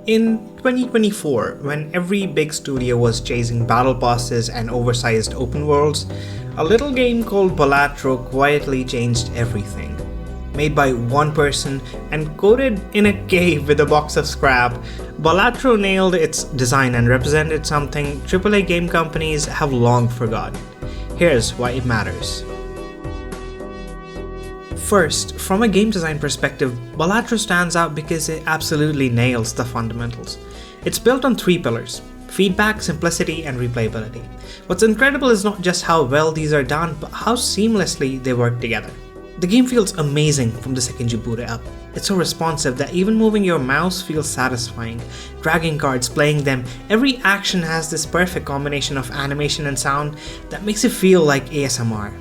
In 2024, when every big studio was chasing battle passes and oversized open worlds, a little game called Balatro quietly changed everything. Made by one person and coded in a cave with a box of scrap, Balatro nailed its design and represented something AAA game companies have long forgotten. Here's why it matters. First, from a game design perspective, Balatro stands out because it absolutely nails the fundamentals. It's built on three pillars: feedback, simplicity, and replayability. What's incredible is not just how well these are done, but how seamlessly they work together. The game feels amazing from the second you boot it up. It's so responsive that even moving your mouse feels satisfying. Dragging cards, playing them, every action has this perfect combination of animation and sound that makes it feel like ASMR.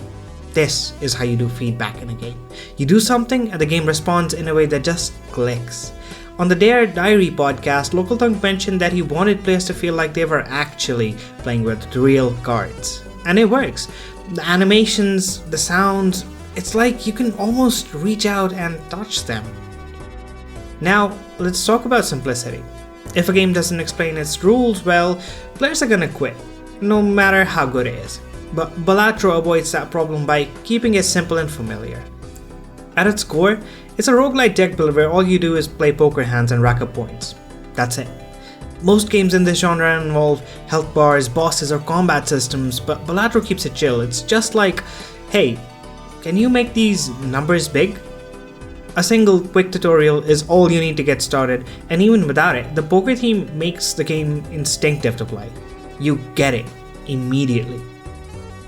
This is how you do feedback in a game. You do something and the game responds in a way that just clicks. On the Dare Diary podcast, Local Thunk mentioned that he wanted players to feel like they were actually playing with real cards. And it works. The animations, the sounds, it's like you can almost reach out and touch them. Now, let's talk about simplicity. If a game doesn't explain its rules well, players are gonna quit, no matter how good it is. But Balatro avoids that problem by keeping it simple and familiar. At its core, it's a roguelite deck builder where all you do is play poker hands and rack up points. That's it. Most games in this genre involve health bars, bosses, or combat systems, but Balatro keeps it chill. It's just like, hey, can you make these numbers big? A single quick tutorial is all you need to get started, and even without it, the poker theme makes the game instinctive to play. You get it immediately.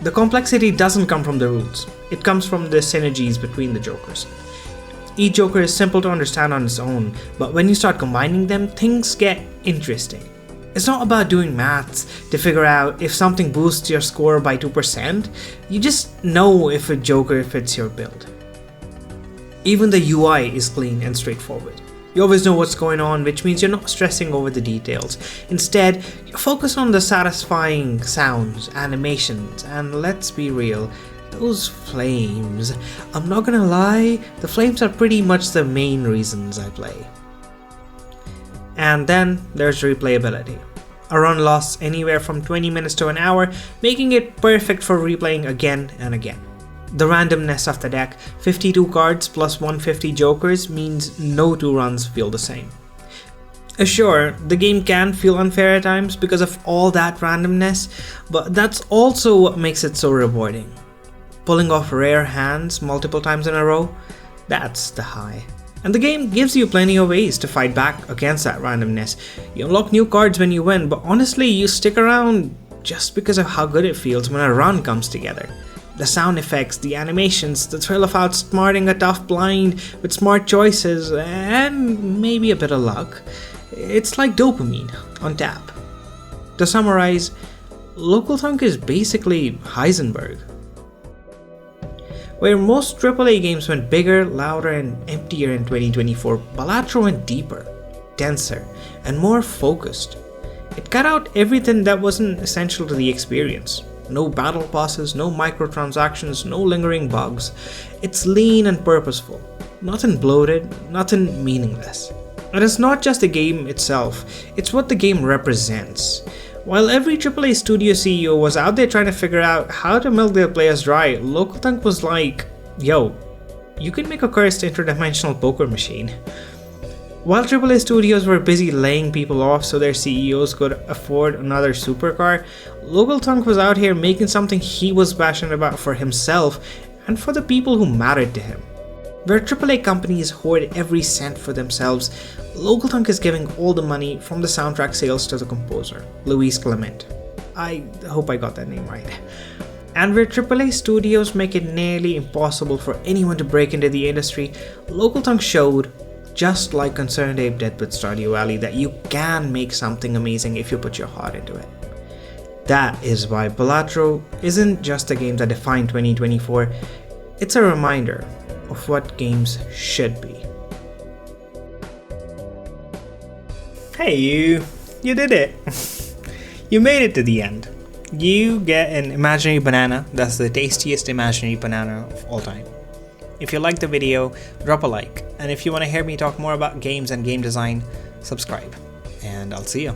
The complexity doesn't come from the rules, it comes from the synergies between the jokers. Each joker is simple to understand on its own, but when you start combining them, things get interesting. It's not about doing maths to figure out if something boosts your score by 2%, you just know if a joker fits your build. Even the UI is clean and straightforward. You always know what's going on, which means you're not stressing over the details. Instead, you focus on the satisfying sounds, animations, and let's be real, those flames. I'm not gonna lie, the flames are pretty much the main reasons I play. And then there's replayability. A run lasts anywhere from 20 minutes to an hour, making it perfect for replaying again and again. The randomness of the deck, 52 cards plus 150 jokers, means no two runs feel the same. Sure, the game can feel unfair at times because of all that randomness, but that's also what makes it so rewarding. Pulling off rare hands multiple times in a row, that's the high. And the game gives you plenty of ways to fight back against that randomness. You unlock new cards when you win, but honestly, you stick around just because of how good it feels when a run comes together. The sound effects, the animations, the thrill of outsmarting a tough blind with smart choices, and maybe a bit of luck. It's like dopamine on tap. To summarize, Local Thunk is basically Heisenberg. Where most AAA games went bigger, louder, and emptier in 2024, Balatro went deeper, denser, and more focused. It cut out everything that wasn't essential to the experience. No battle passes, no microtransactions, no lingering bugs. It's lean and purposeful. Nothing bloated, nothing meaningless. And it's not just the game itself, it's what the game represents. While every AAA studio CEO was out there trying to figure out how to milk their players dry, Local Thunk was like, yo, you can make a cursed interdimensional poker machine. While AAA studios were busy laying people off so their CEOs could afford another supercar, Local Thunk was out here making something he was passionate about for himself and for the people who mattered to him. Where AAA companies hoard every cent for themselves, Local Thunk is giving all the money from the soundtrack sales to the composer, Luis Clement. I hope I got that name right. And where AAA studios make it nearly impossible for anyone to break into the industry, Local Thunk showed, just like Concerned Ape did with Stardew Valley, that you can make something amazing if you put your heart into it. That is why Balatro isn't just a game that defined 2024, it's a reminder of what games should be. Hey you did it! You made it to the end. You get an imaginary banana that's the tastiest imaginary banana of all time. If you liked the video, drop a like, and if you want to hear me talk more about games and game design, subscribe. and I'll see you.